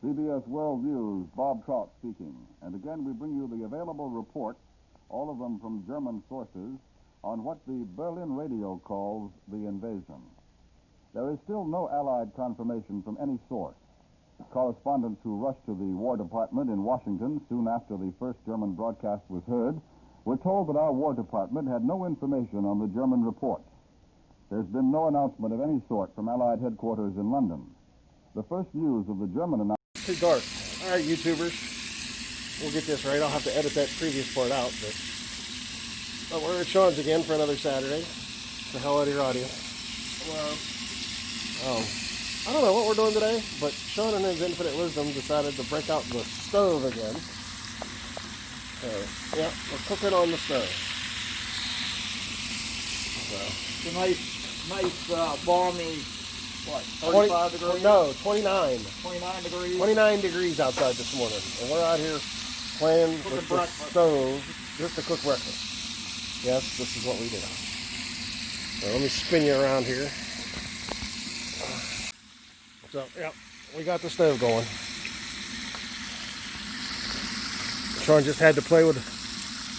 CBS World News, Bob Trout speaking. And again, we bring you the available reports, all of them from German sources, on what the Berlin radio calls the invasion. There is still no Allied confirmation from any source. Correspondents who rushed to the War Department in Washington soon after the first German broadcast was heard were told that our War Department had no information on the German report. There's been no announcement of any sort from Allied headquarters in London. The first news of the German announcement... Too dark. All right, YouTubers. We'll get this right. I'll have to edit that previous part out, but we're at Sean's again for another Saturday. The hell out of your audio. Well, I don't know what we're doing today, but Sean in his infinite wisdom decided to break out the stove again. So, yeah, we're cooking on the stove. So, It's a nice balmy, what, 35 degrees? No, 29. 29 degrees? 29 degrees outside this morning. And we're out here playing with the stove just to cook breakfast. Yes, this is what we do. So let me spin you around here. So, yep, we got the stove going. Sean just had to play with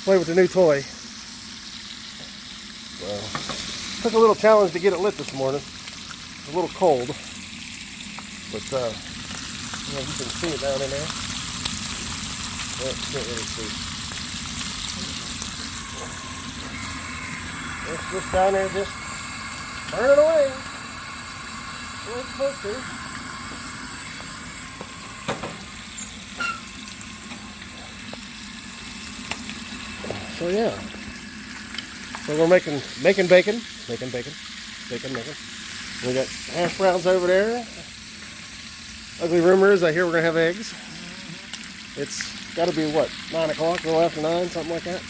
the new toy. So, took a little challenge to get it lit this morning. It's a little cold, but you know, you can see it down in there. Well, you can't really see. It's just down there, just burning away. Well, it's supposed to. So yeah. So we're making bacon. We got hash browns over there. Ugly rumor is I hear we're gonna have eggs. It's got to be what, 9 o'clock, a little after 9, something like that.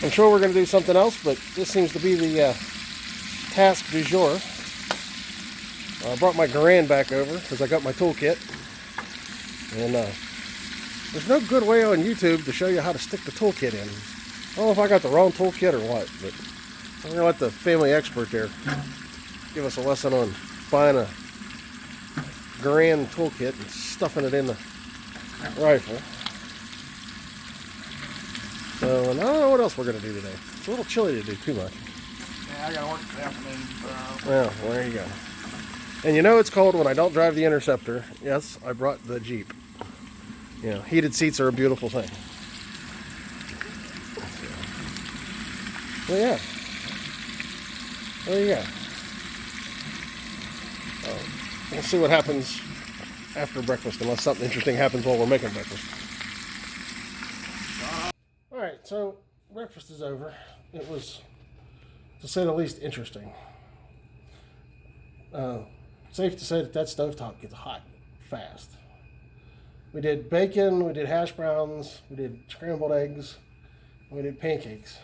I'm sure we're gonna do something else, but this seems to be the task du jour. I brought my garand back over because I got my toolkit, and there's no good way on YouTube to show you how to stick the toolkit in. I don't know if I got the wrong toolkit or what, but I'm going to let the family expert there give us a lesson on buying a garand toolkit and stuffing it in the rifle. So, and I don't know what else we're going to do today. It's a little chilly to do too much. Yeah, I got to work this afternoon. Well, there you go. And you know it's cold when I don't drive the Interceptor. Yes, I brought the Jeep. You know, heated seats are a beautiful thing. Well, yeah. There you go. We'll see what happens after breakfast, unless something interesting happens while we're making breakfast. Alright, so breakfast is over. It was, to say the least, interesting. Safe to say that stovetop gets hot fast. We did bacon, we did hash browns, we did scrambled eggs, and we did pancakes.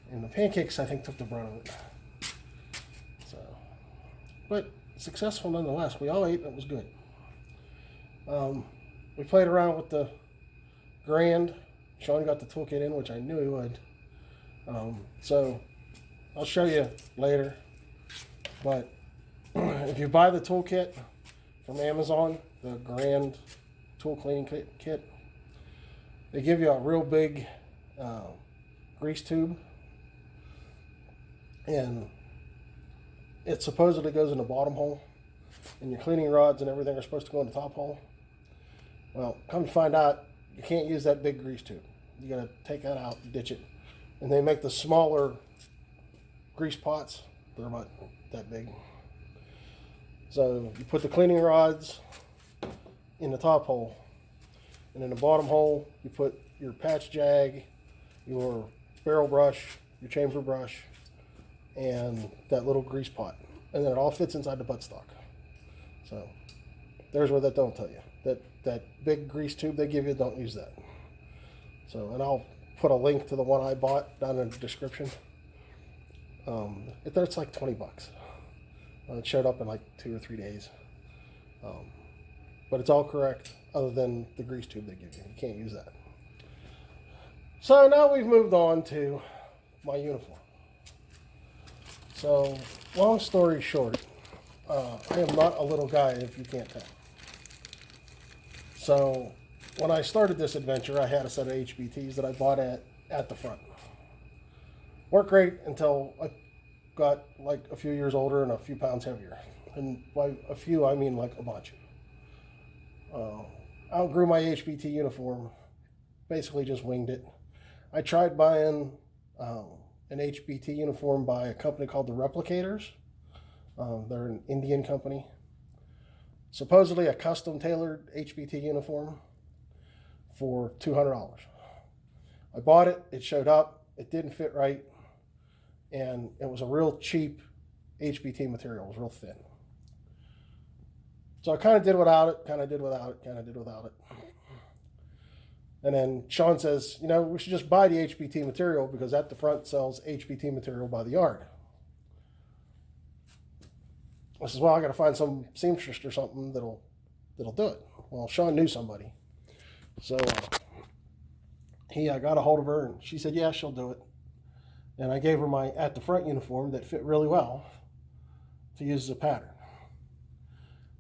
And the pancakes, I think, took the brunt of it. So, but successful nonetheless. We all ate, and it was good. We played around with the garand. Sean got the toolkit in, which I knew he would. So, I'll show you later. But if you buy the toolkit from Amazon, the garand tool cleaning kit, they give you a real big grease tube, and it supposedly goes in the bottom hole, and your cleaning rods and everything are supposed to go in the top hole. Well, come to find out, you can't use that big grease tube. You gotta take that out, ditch it, and they make the smaller grease pots. They're about that big. So you put the cleaning rods in the top hole, and in the bottom hole you put your patch jag, your barrel brush, your chamfer brush, and that little grease pot, and then it all fits inside the buttstock. So there's where that don't tell you that big grease tube they give you, don't use that. So, and I'll put a link to the one I bought down in the description. It's like $20. It showed up in like 2 or 3 days. But it's all correct other than the grease tube they give you. You can't use that. So now we've moved on to my uniform. So, long story short, I am not a little guy, if you can't tell. So when I started this adventure, I had a set of HBTs that I bought at the front. Worked great until I got like a few years older and a few pounds heavier. And by a few, I mean like a bunch. Outgrew my HBT uniform. Basically just winged it. I tried buying an HBT uniform by a company called the Replicators. They're an Indian company. Supposedly a custom tailored HBT uniform for $200. I bought it, it showed up, it didn't fit right, and it was a real cheap HBT material. It was real thin. So I kind of did without it, kind of did without it, kind of did without it. And then Sean says, you know, we should just buy the HBT material because at the front sells HBT material by the yard. I says, well, I got to find some seamstress or something that'll do it. Well, Sean knew somebody. So he got a hold of her, and she said, yeah, she'll do it. And I gave her my at the front uniform that fit really well to use as a pattern.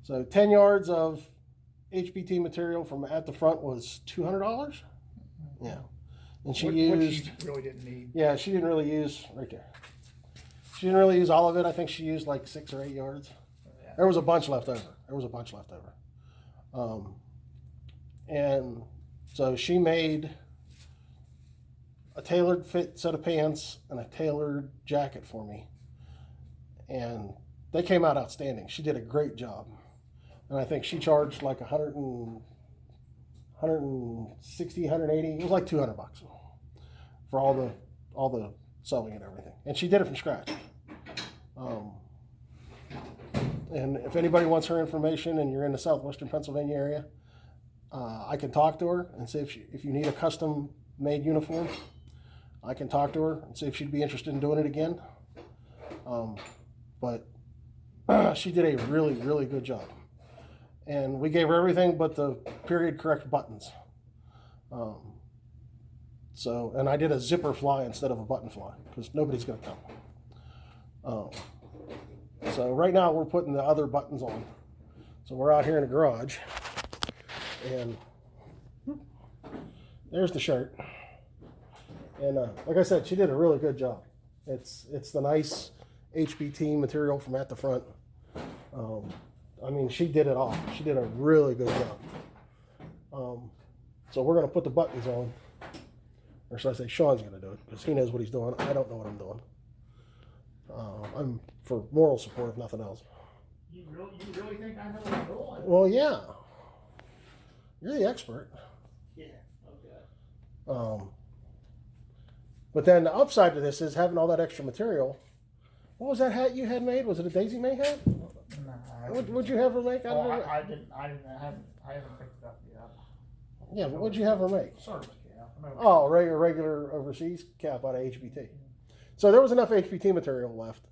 So 10 yards of HBT material from at the front was $200. Yeah. And she used... Which you really didn't need. Yeah, she didn't really use... Right there. She didn't really use all of it. I think she used like 6 or 8 yards. Yeah. There was a bunch left over. And so she made a tailored fit set of pants and a tailored jacket for me. And they came out outstanding. She did a great job. And I think she charged like 160, 180. It was like $200 for all the sewing and everything. And she did it from scratch. And if anybody wants her information and you're in the southwestern Pennsylvania area, I can talk to her and see if you need a custom made uniform. I can talk to her and see if she'd be interested in doing it again. But she did a really, really good job. And we gave her everything but the period correct buttons. And I did a zipper fly instead of a button fly because nobody's going to come. So right now we're putting the other buttons on. So we're out here in the garage, and there's the shirt. And like I said, she did a really good job. It's the nice HBT material from at the front. I mean, she did it all. She did a really good job. So we're going to put the buttons on. Or should I say Sean's going to do it, because he knows what he's doing. I don't know what I'm doing. I'm for moral support, if nothing else. You really think I know what I'm doing? Well, yeah. You're the expert. Yeah, okay. But then the upside to this is having all that extra material. What was that hat you had made? Was it a Daisy May hat? No. What'd you have her make? Well, I haven't picked it up yet. Yeah, but what'd you have her make? Service cap. Oh, regular overseas cap out of HBT. So there was enough HBT material left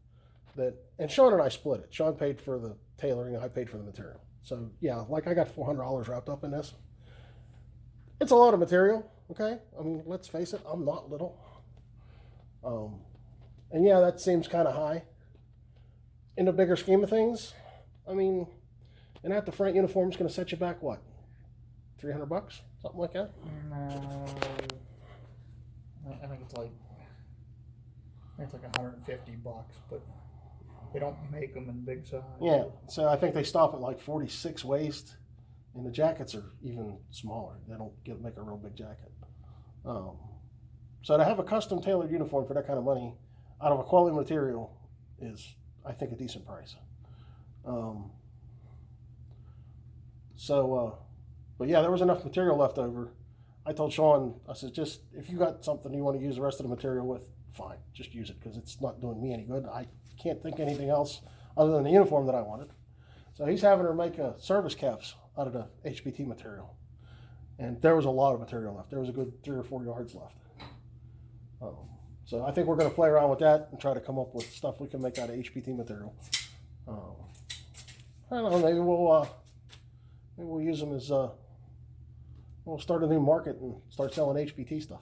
and Sean and I split it. Sean paid for the tailoring, and I paid for the material. So yeah, like I got $400 wrapped up in this. It's a lot of material, okay? I mean, let's face it, I'm not little. And yeah, that seems kind of high. In the bigger scheme of things, I mean, an at the front uniform is going to set you back what? $300, something like that. No, I think it's like $150, but they don't make them in big size. Yeah, so I think they stop at like 46 waist, and the jackets are even smaller. They don't make a real big jacket. So to have a custom tailored uniform for that kind of money out of a quality material is, I think, a decent price. But yeah, there was enough material left over. I told Sean, I said, just if you got something you want to use the rest of the material with, fine, just use it because it's not doing me any good. I can't think anything else other than the uniform that I wanted. So he's having her make service caps out of the HBT material. And there was a lot of material left. There was a good 3 or 4 yards left. So I think we're going to play around with that and try to come up with stuff we can make out of HBT material. I don't know, maybe we'll use them as, we'll start a new market and start selling HBT stuff.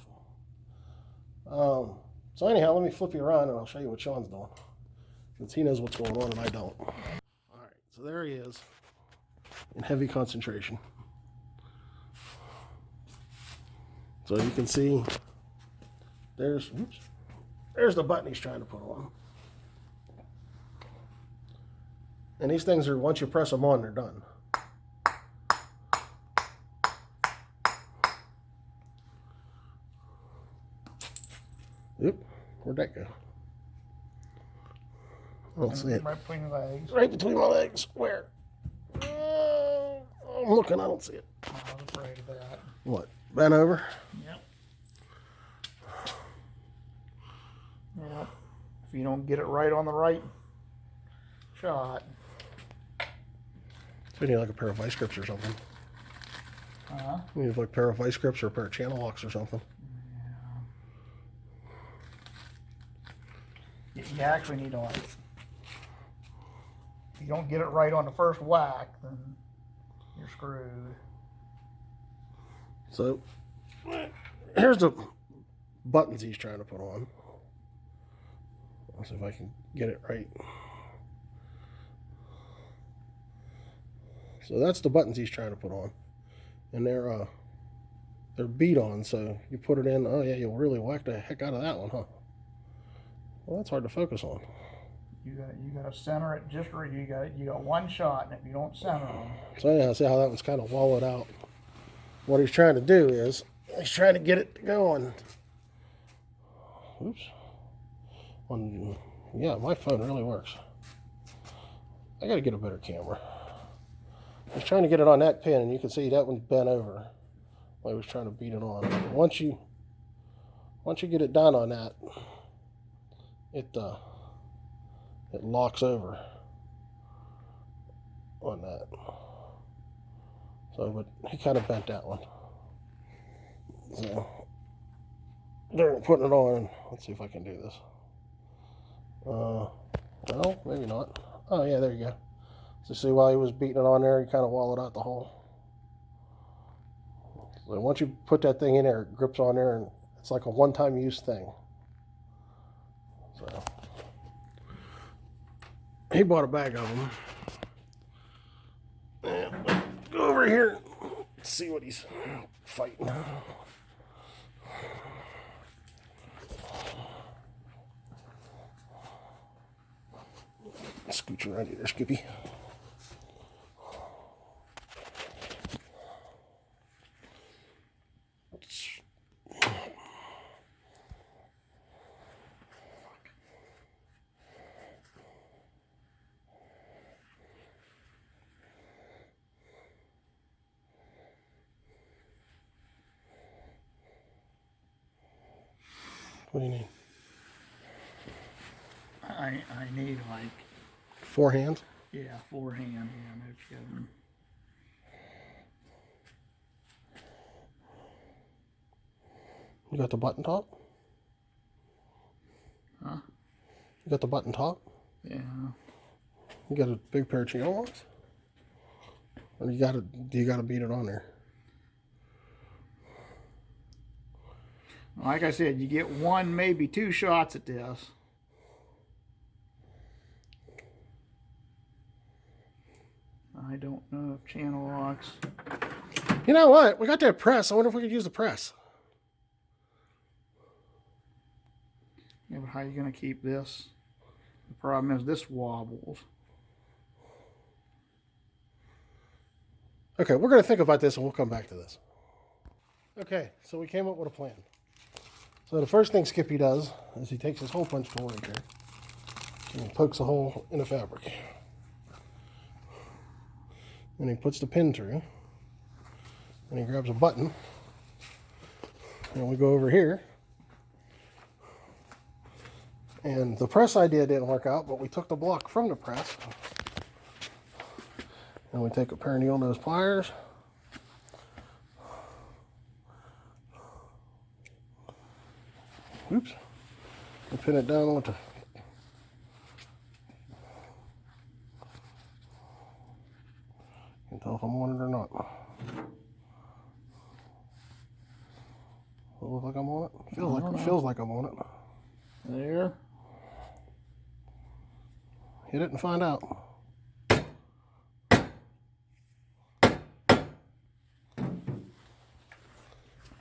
So anyhow, let me flip you around and I'll show you what Sean's doing, since he knows what's going on and I don't. All right, So there he is, in heavy concentration. So you can see there's the button he's trying to put on. And these things are, once you press them on, they're done. Oop, where'd that go? I don't see it. Right between the legs. Right between my legs. Where? I'm looking, I don't see it. I was afraid of that. What? Bent over? Yep. Yep. If you don't get it right on the right shot. So you need like a pair of vice grips or something. You need like a pair of vice grips or a pair of channel locks or something. Yeah. You actually need to, like, if you don't get it right on the first whack, then you're screwed. So here's the buttons he's trying to put on. Let's see if I can get it right. So that's the buttons he's trying to put on, and they're beat on. So you put it in. Oh yeah, you'll really whack the heck out of that one, huh? Well, that's hard to focus on. You got to center it just right. You got one shot, and if you don't center them. So yeah, see how that one's kind of wallowed out. What he's trying to do is he's trying to get it to go on. Oops. Yeah, my phone really works. I got to get a better camera. He's trying to get it on that pin, and you can see that one's bent over while he was trying to beat it on. Once you get it done on that, it locks over on that. So, but he kind of bent that one. So, during putting it on, let's see if I can do this. No, maybe not. Oh yeah, there you go. So see, while he was beating it on there, he kind of wallowed out the hole. So once you put that thing in there, it grips on there, and it's like a one-time use thing. So he bought a bag of them. And go over here and see what he's fighting. Scooch around here, Skippy. What do you need? I need, like, 4 hands? yeah, 4 hand. Yeah, no kidding. You got the button top? Huh? You got the button top? Yeah. You got a big pair of channel locks? Or do you gotta beat it on there? Like I said, you get 1, maybe 2 shots at this. I don't know if channel locks. You know what? We got that press. I wonder if we could use the press. Yeah, but how are you going to keep this? The problem is this wobbles. Okay, we're going to think about this and we'll come back to this. Okay, so we came up with a plan. So the first thing Skippy does is he takes his hole punch tool right there and he pokes a hole in the fabric. Then he puts the pin through and he grabs a button. And we go over here. And the press idea didn't work out, but we took the block from the press. And we take a pair of needle nose pliers. Oops. And pin it down with the... Can't tell if I'm on it or not. Does it look like I'm on it? Feels like I'm on it. There. Hit it and find out.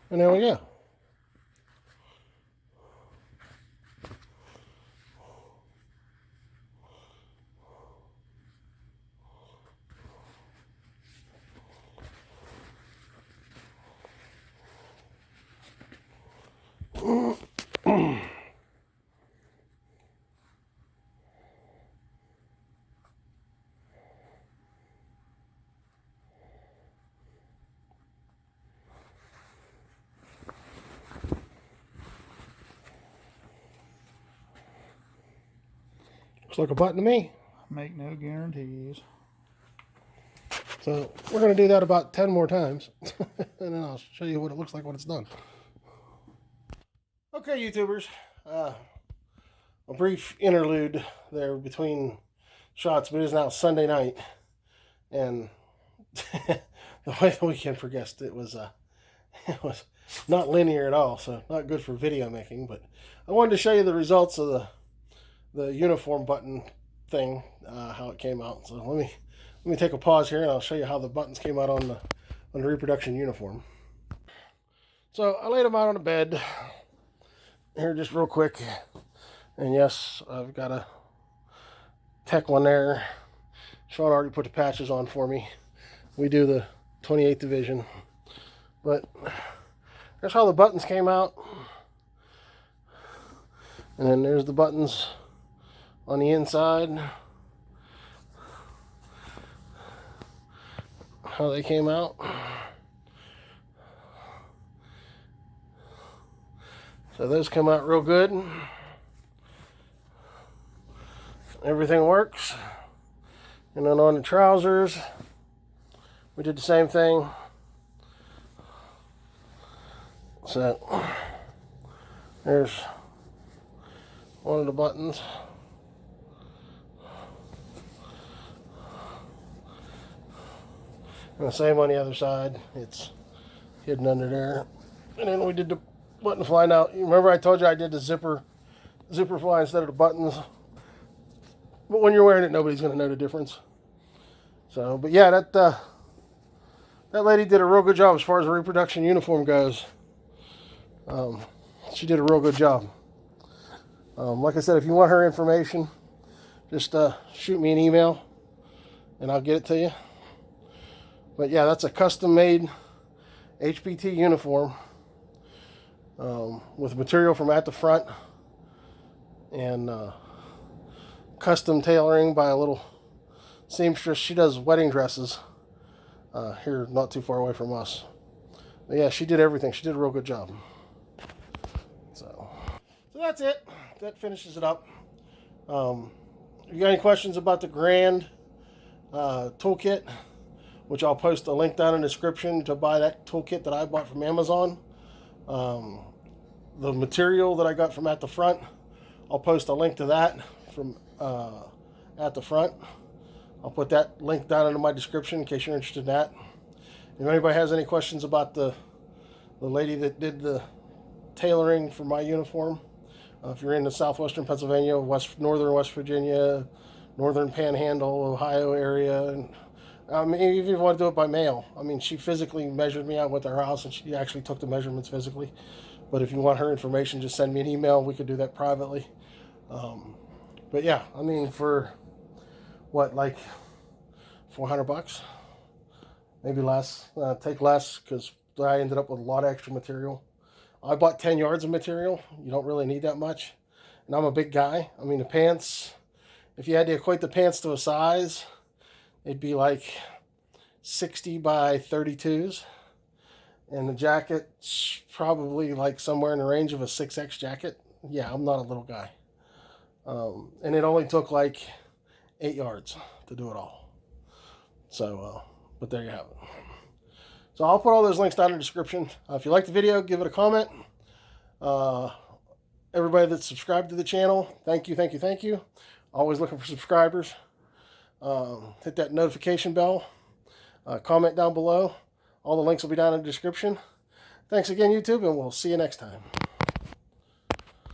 And there we go. Looks like a button to me. Make no guarantees. So we're going to do that about 10 more times. And then I'll show you what it looks like when it's done. Okay, YouTubers. A brief interlude there between shots, but it is now Sunday night. And the way the weekend progressed, it was not linear at all, so not good for video making. But I wanted to show you the results of the uniform button thing, how it came out. So let me take a pause here, and I'll show you how the buttons came out on the reproduction uniform. So I laid them out on the bed here just real quick, and yes, I've got a tech one there. Sean already put the patches on for me. We do the 28th division, but that's how the buttons came out. And then there's the buttons on the inside, how they came out. So those come out real good. Everything works. And then on the trousers, we did the same thing. So there's one of the buttons. And the same on the other side. It's hidden under there. And then we did the button flying out. You remember I told you I did the zipper fly instead of the buttons? But when you're wearing it, nobody's going to know the difference. So, but yeah, that lady did a real good job as far as the reproduction uniform goes. She did a real good job. Like I said, if you want her information, just shoot me an email and I'll get it to you. But yeah, that's a custom-made HPT uniform with material from at the front and custom tailoring by a little seamstress. She does wedding dresses here not too far away from us. But yeah, she did everything. She did a real good job. So that's it. That finishes it up. If you got any questions about the Garand toolkit, which I'll post a link down in the description to buy that toolkit that I bought from Amazon. The material that I got from at the front, I'll post a link to that from at the front. I'll put that link down in my description in case you're interested in that. If anybody has any questions about the lady that did the tailoring for my uniform, if you're in the southwestern Pennsylvania, northern West Virginia, northern Panhandle, Ohio area, and even if you want to do it by mail. I mean, she physically measured me out with her house, and she actually took the measurements physically. But if you want her information, just send me an email. We could do that privately. But yeah, I mean, for what, like $400? Maybe less. Take less, because I ended up with a lot of extra material. I bought 10 yards of material. You don't really need that much. And I'm a big guy. I mean, the pants, if you had to equate the pants to a size, it'd be like 60 by 32s. And the jacket's probably like somewhere in the range of a 6X jacket. Yeah, I'm not a little guy. And it only took like 8 yards to do it all. So, but there you have it. So I'll put all those links down in the description. If you like the video, give it a comment. Everybody that's subscribed to the channel, thank you, thank you, thank you. Always looking for subscribers. Hit that notification bell. Comment down below. All the links will be down in the description. Thanks again, YouTube, and we'll see you next time.